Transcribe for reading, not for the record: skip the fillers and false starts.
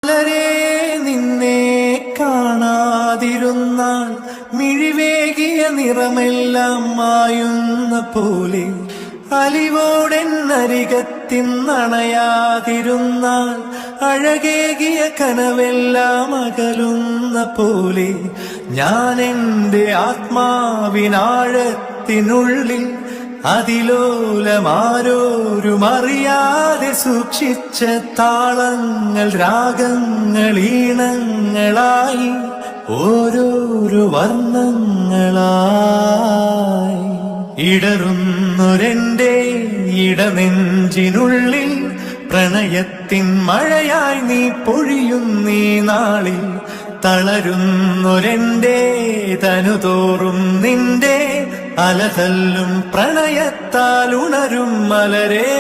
വളരെ നിന്നെ കാണാതിരുന്നാൽ മിഴിവേകിയ നിറമെല്ലാം മായുന്ന പോലെ അലിവോടെന്നരികത്തിന്നണയാതിരുന്നാൽ അഴകേകിയ കനവെല്ലാം അകലുന്ന പോലെ ഞാൻ എൻ്റെ ആത്മാവിനാഴത്തിനുള്ളിൽ അതിലോലമാരോരും അറിയാതെ സൂക്ഷിച്ച താളങ്ങൾ രാഗങ്ങൾ ഈണങ്ങളായി ഓരോരോ വർണ്ണങ്ങളായി ഇടറുന്നൊരെന്റെ ഇടനെഞ്ചിനുള്ളിൽ പ്രണയത്തിൻ മഴയായി നീ പൊഴിയുന്നീ നാളിൽ തളരുന്നൊരെന്റെ തനുതോറും നിന്റെ അലതല്ലും പ്രണയത്താൽ ഉണരും മലരേ